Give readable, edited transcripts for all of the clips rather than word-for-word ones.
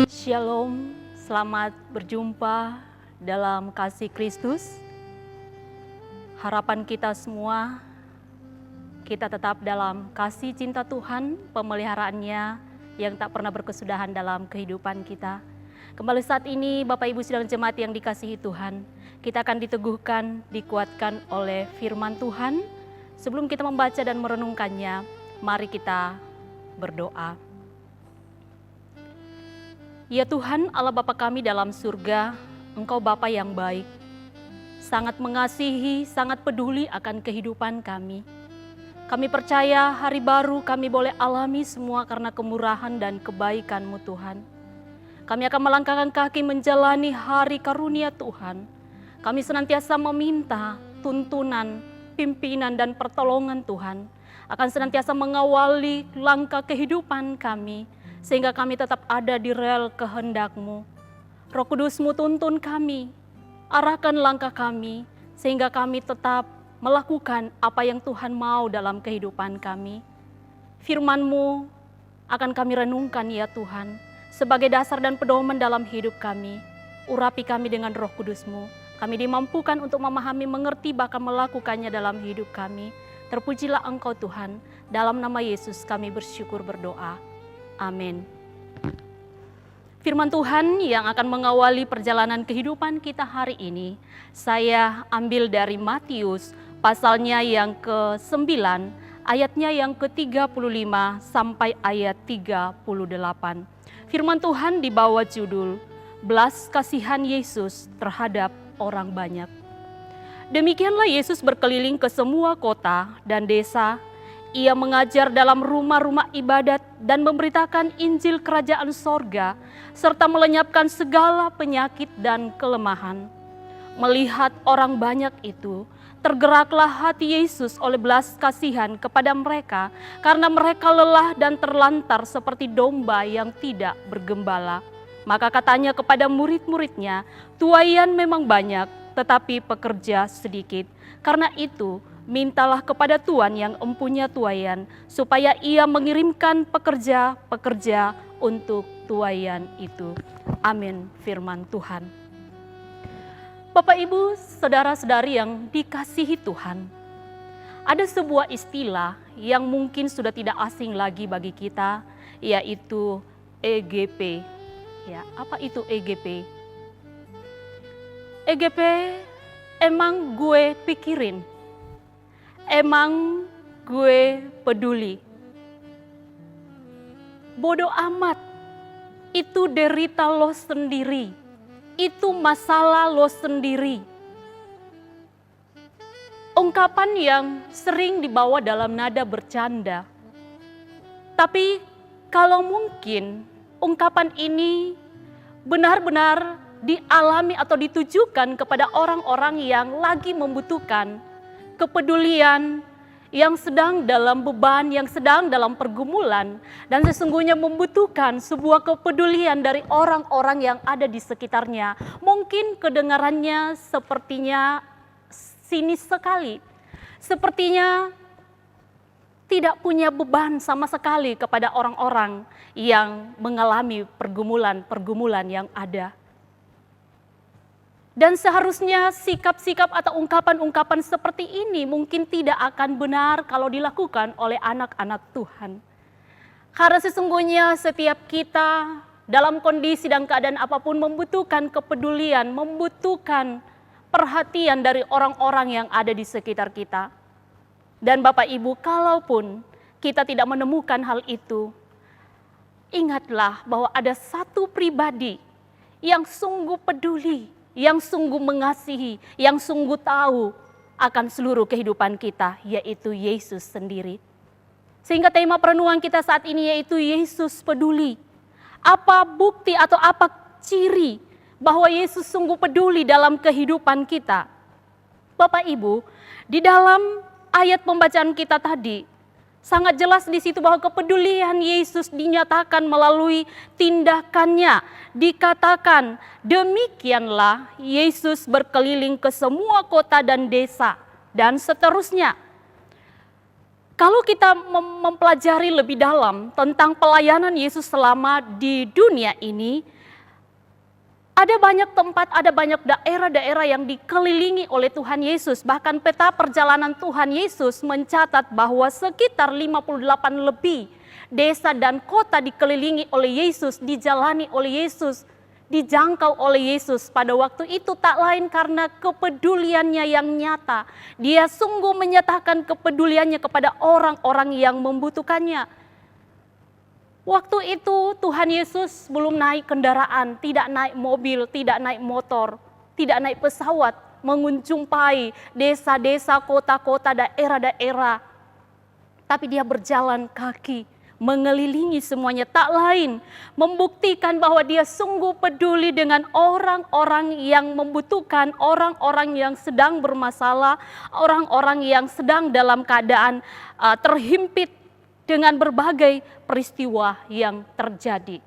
Shalom, selamat berjumpa dalam kasih Kristus. Harapan kita semua, kita tetap dalam kasih cinta Tuhan, pemeliharaannya yang tak pernah berkesudahan dalam kehidupan kita. Kembali saat ini Bapak Ibu sidang jemaat yang dikasihi Tuhan, kita akan diteguhkan, dikuatkan oleh firman Tuhan. Sebelum kita membaca dan merenungkannya, mari kita berdoa. Ya Tuhan, Allah Bapa kami dalam surga, Engkau Bapa yang baik, sangat mengasihi, sangat peduli akan kehidupan kami. Kami percaya hari baru kami boleh alami semua karena kemurahan dan kebaikan-Mu Tuhan. Kami akan melangkahkan kaki menjalani hari karunia Tuhan. Kami senantiasa meminta tuntunan, pimpinan dan pertolongan Tuhan, akan senantiasa mengawali langkah kehidupan kami, sehingga kami tetap ada di rel kehendak-Mu. Roh Kudus-Mu tuntun kami, arahkan langkah kami, sehingga kami tetap melakukan apa yang Tuhan mau dalam kehidupan kami. Firman-Mu akan kami renungkan ya Tuhan, sebagai dasar dan pedoman dalam hidup kami. Urapi kami dengan Roh Kudus-Mu, kami dimampukan untuk memahami, mengerti, bahkan melakukannya dalam hidup kami. Terpujilah Engkau Tuhan, dalam nama Yesus kami bersyukur berdoa. Amin. Firman Tuhan yang akan mengawali perjalanan kehidupan kita hari ini, saya ambil dari Matius pasalnya yang ke-9, ayatnya yang ke-35 sampai ayat 38. Firman Tuhan di bawah judul, Belas Kasihan Yesus terhadap orang banyak. Demikianlah Yesus berkeliling ke semua kota dan desa. Ia mengajar dalam rumah-rumah ibadat dan memberitakan Injil Kerajaan Sorga, serta melenyapkan segala penyakit dan kelemahan. Melihat orang banyak itu, tergeraklah hati Yesus oleh belas kasihan kepada mereka, karena mereka lelah dan terlantar seperti domba yang tidak bergembala. Maka katanya kepada murid-muridnya, tuaian memang banyak, tetapi pekerja sedikit. Karena itu, mintalah kepada Tuhan yang empunya tuaian, supaya ia mengirimkan pekerja-pekerja untuk tuaian itu. Amin, firman Tuhan. Bapak, Ibu, saudara-saudari yang dikasihi Tuhan, ada sebuah istilah yang mungkin sudah tidak asing lagi bagi kita, yaitu EGP. Ya, apa itu EGP? EGP emang gue pikirin. Emang gue peduli. Bodoh amat, itu derita lo sendiri, itu masalah lo sendiri. Ungkapan yang sering dibawa dalam nada bercanda. Tapi kalau mungkin ungkapan ini benar-benar dialami atau ditujukan kepada orang-orang yang lagi membutuhkan kepedulian, yang sedang dalam beban, yang sedang dalam pergumulan, dan sesungguhnya membutuhkan sebuah kepedulian dari orang-orang yang ada di sekitarnya. Mungkin kedengarannya sepertinya sinis sekali, sepertinya tidak punya beban sama sekali kepada orang-orang yang mengalami pergumulan-pergumulan yang ada. Dan seharusnya sikap-sikap atau ungkapan-ungkapan seperti ini mungkin tidak akan benar kalau dilakukan oleh anak-anak Tuhan. Karena sesungguhnya setiap kita dalam kondisi dan keadaan apapun membutuhkan kepedulian, membutuhkan perhatian dari orang-orang yang ada di sekitar kita. Dan Bapak Ibu, kalaupun kita tidak menemukan hal itu, ingatlah bahwa ada satu pribadi yang sungguh peduli, yang sungguh mengasihi, yang sungguh tahu akan seluruh kehidupan kita, yaitu Yesus sendiri. Sehingga tema perenungan kita saat ini yaitu Yesus peduli. Apa bukti atau apa ciri bahwa Yesus sungguh peduli dalam kehidupan kita? Bapak Ibu, di dalam ayat pembacaan kita tadi, sangat jelas di situ bahwa kepedulian Yesus dinyatakan melalui tindakannya. Dikatakan, demikianlah Yesus berkeliling ke semua kota dan desa, dan seterusnya. Kalau kita mempelajari lebih dalam tentang pelayanan Yesus selama di dunia ini, ada banyak tempat, ada banyak daerah-daerah yang dikelilingi oleh Tuhan Yesus. Bahkan peta perjalanan Tuhan Yesus mencatat bahwa sekitar 58 lebih desa dan kota dikelilingi oleh Yesus, dijalani oleh Yesus, dijangkau oleh Yesus. Pada waktu itu tak lain karena kepeduliannya yang nyata. Dia sungguh menyatakan kepeduliannya kepada orang-orang yang membutuhkannya. Waktu itu Tuhan Yesus belum naik kendaraan, tidak naik mobil, tidak naik motor, tidak naik pesawat, mengunjungi desa-desa, kota-kota, daerah-daerah. Tapi dia berjalan kaki, mengelilingi semuanya, tak lain membuktikan bahwa dia sungguh peduli dengan orang-orang yang membutuhkan, orang-orang yang sedang bermasalah, orang-orang yang sedang dalam keadaan terhimpit dengan berbagai peristiwa yang terjadi.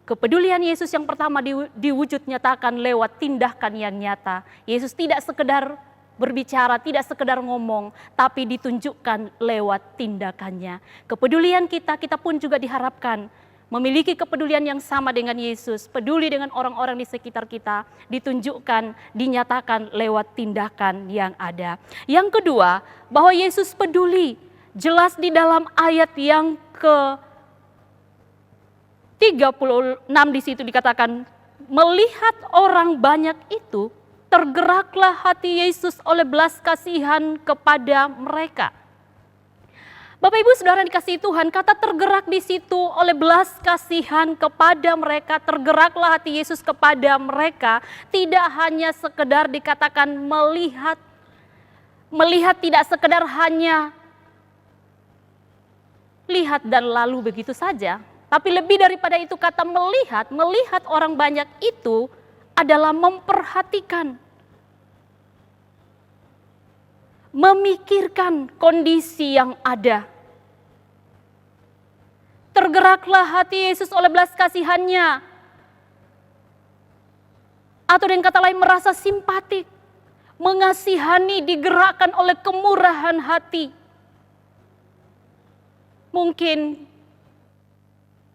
Kepedulian Yesus yang pertama diwujud nyatakan lewat tindakan yang nyata. Yesus tidak sekedar berbicara, tidak sekedar ngomong, tapi ditunjukkan lewat tindakannya. Kepedulian kita pun juga diharapkan memiliki kepedulian yang sama dengan Yesus, peduli dengan orang-orang di sekitar kita, ditunjukkan, dinyatakan lewat tindakan yang ada. Yang kedua, bahwa Yesus peduli, jelas di dalam ayat yang ke-36 di situ dikatakan, melihat orang banyak itu, tergeraklah hati Yesus oleh belas kasihan kepada mereka. Bapak Ibu Saudara dikasihi Tuhan, kata tergerak di situ oleh belas kasihan kepada mereka, tergeraklah hati Yesus kepada mereka, tidak hanya sekedar dikatakan melihat. Melihat tidak sekedar hanya lihat dan lalu begitu saja, tapi lebih daripada itu kata melihat orang banyak itu adalah memperhatikan, memikirkan kondisi yang ada. Tergeraklah hati Yesus oleh belas kasihannya, atau dengan kata lain merasa simpatik, mengasihani, digerakkan oleh kemurahan hati. Mungkin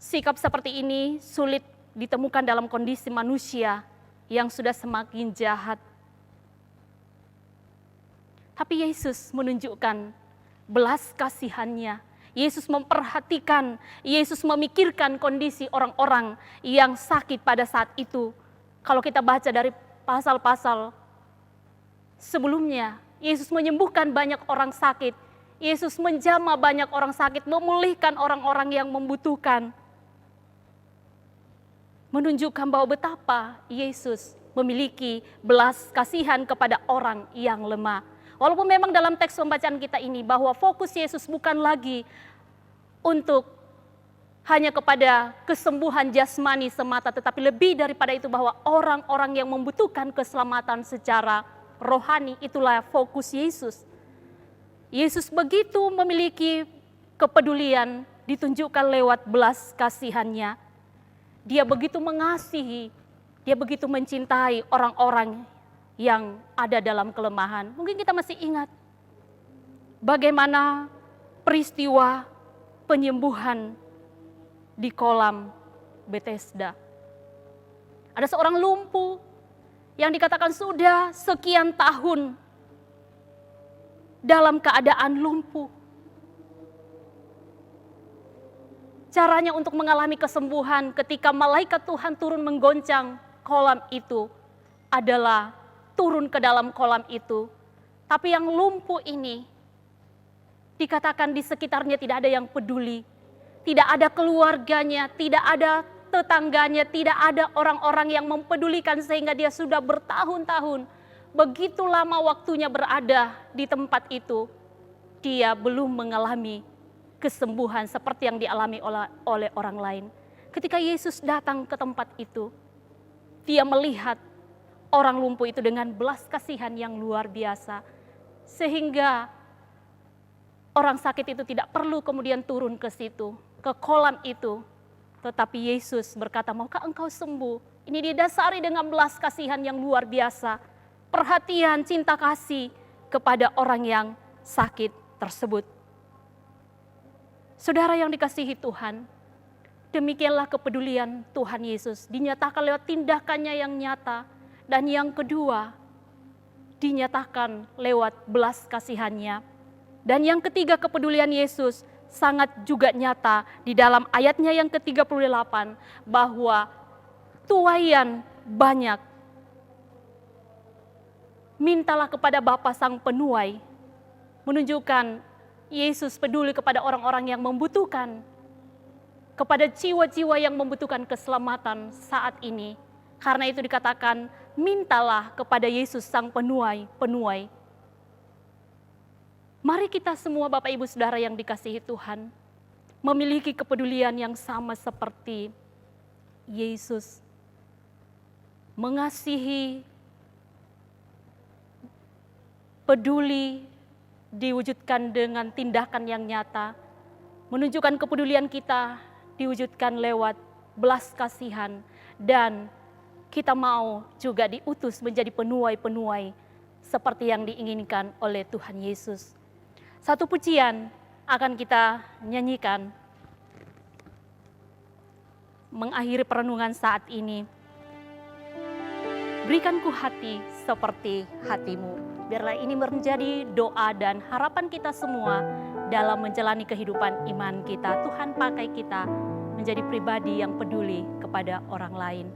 sikap seperti ini sulit ditemukan dalam kondisi manusia yang sudah semakin jahat. Tapi Yesus menunjukkan belas kasihannya. Yesus memperhatikan, Yesus memikirkan kondisi orang-orang yang sakit pada saat itu. Kalau kita baca dari pasal-pasal sebelumnya, Yesus menyembuhkan banyak orang sakit. Yesus menjamah banyak orang sakit, memulihkan orang-orang yang membutuhkan. Menunjukkan bahwa betapa Yesus memiliki belas kasihan kepada orang yang lemah. Walaupun memang dalam teks pembacaan kita ini bahwa fokus Yesus bukan lagi untuk hanya kepada kesembuhan jasmani semata, tetapi lebih daripada itu bahwa orang-orang yang membutuhkan keselamatan secara rohani, itulah fokus Yesus. Yesus begitu memiliki kepedulian ditunjukkan lewat belas kasihannya. Dia begitu mengasihi, dia begitu mencintai orang-orang yang ada dalam kelemahan. Mungkin kita masih ingat bagaimana peristiwa penyembuhan di kolam Bethesda. Ada seorang lumpuh yang dikatakan sudah sekian tahun dalam keadaan lumpuh. Caranya untuk mengalami kesembuhan ketika malaikat Tuhan turun menggoncang kolam itu adalah turun ke dalam kolam itu. Tapi yang lumpuh ini dikatakan di sekitarnya tidak ada yang peduli. Tidak ada keluarganya, tidak ada tetangganya, tidak ada orang-orang yang mempedulikan sehingga dia sudah bertahun-tahun. Begitu lama waktunya berada di tempat itu, dia belum mengalami kesembuhan seperti yang dialami oleh orang lain. Ketika Yesus datang ke tempat itu, dia melihat orang lumpuh itu dengan belas kasihan yang luar biasa. Sehingga orang sakit itu tidak perlu kemudian turun ke situ, ke kolam itu. Tetapi Yesus berkata, maukah engkau sembuh? Ini didasari dengan belas kasihan yang luar biasa. Perhatian, cinta kasih kepada orang yang sakit tersebut. Saudara yang dikasihi Tuhan, demikianlah kepedulian Tuhan Yesus dinyatakan lewat tindakannya yang nyata. Dan yang kedua, dinyatakan lewat belas kasihannya. Dan yang ketiga, kepedulian Yesus sangat juga nyata di dalam ayatnya yang ke-38, bahwa tuaian banyak. Mintalah kepada Bapa Sang Penuai, menunjukkan Yesus peduli kepada orang-orang yang membutuhkan, kepada jiwa-jiwa yang membutuhkan keselamatan saat ini. Karena itu dikatakan, mintalah kepada Yesus Sang Penuai. Mari kita semua Bapak Ibu Saudara yang dikasihi Tuhan, memiliki kepedulian yang sama seperti Yesus. Mengasihi, peduli, diwujudkan dengan tindakan yang nyata. Menunjukkan kepedulian kita diwujudkan lewat belas kasihan. Dan kita mau juga diutus menjadi penuai-penuai seperti yang diinginkan oleh Tuhan Yesus. Satu pujian akan kita nyanyikan mengakhiri perenungan saat ini. Berikan ku hati seperti hatimu. Biarlah ini menjadi doa dan harapan kita semua dalam menjalani kehidupan iman kita. Tuhan pakai kita menjadi pribadi yang peduli kepada orang lain.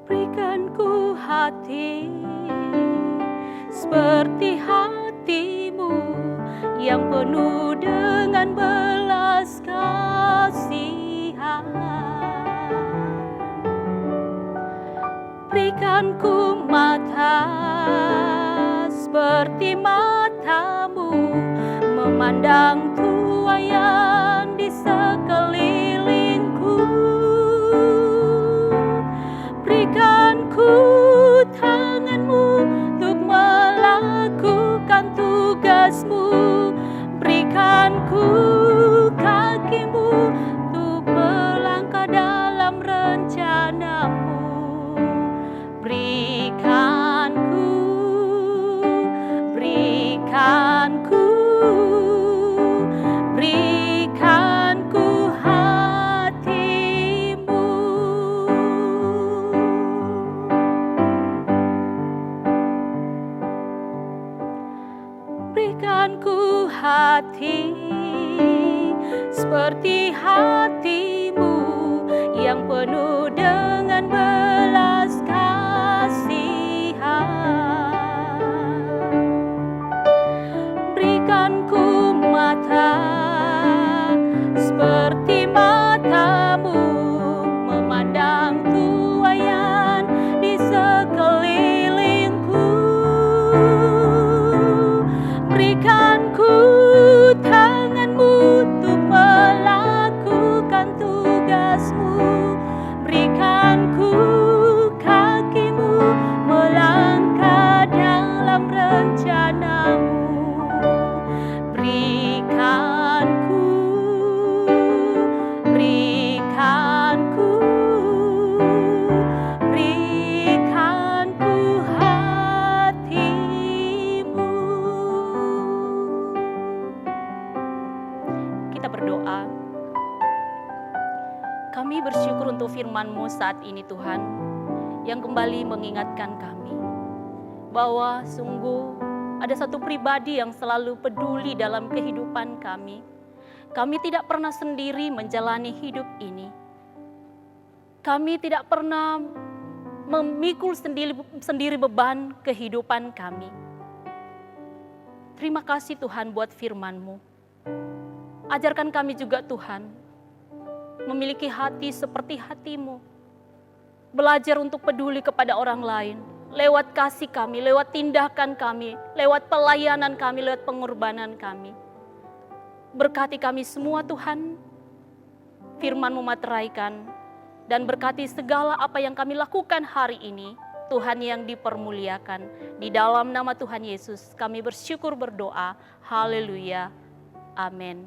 Berikan ku hati seperti hatimu yang penuh dengan belas kasihan. Berikan ku mata seperti matamu, memandang tuaian di sekelilingku. Berikan ku tanganmu untuk melakukan tugasmu. Berikan ku kakimu untuk melangkah dalam rencanamu. Berikan ku hatimu. Berikan ku hati seperti hatimu yang penuh dengan belas kasihan. Berikan ku mata seperti matamu, memandang tuaian di sekelilingku. Berikan ku tangan Kami bersyukur untuk firman-Mu saat ini Tuhan, yang kembali mengingatkan kami bahwa sungguh ada satu pribadi yang selalu peduli dalam kehidupan kami. Kami tidak pernah sendiri menjalani hidup ini. Kami tidak pernah memikul sendiri beban kehidupan kami. Terima kasih Tuhan buat firman-Mu. Ajarkan kami juga Tuhan, memiliki hati seperti hati-Mu. Belajar untuk peduli kepada orang lain, lewat kasih kami, lewat tindakan kami, lewat pelayanan kami, lewat pengorbanan kami. Berkati kami semua Tuhan, firman-Mu materaikan, dan berkati segala apa yang kami lakukan hari ini, Tuhan yang dipermuliakan. Di dalam nama Tuhan Yesus kami bersyukur berdoa, haleluya, amin.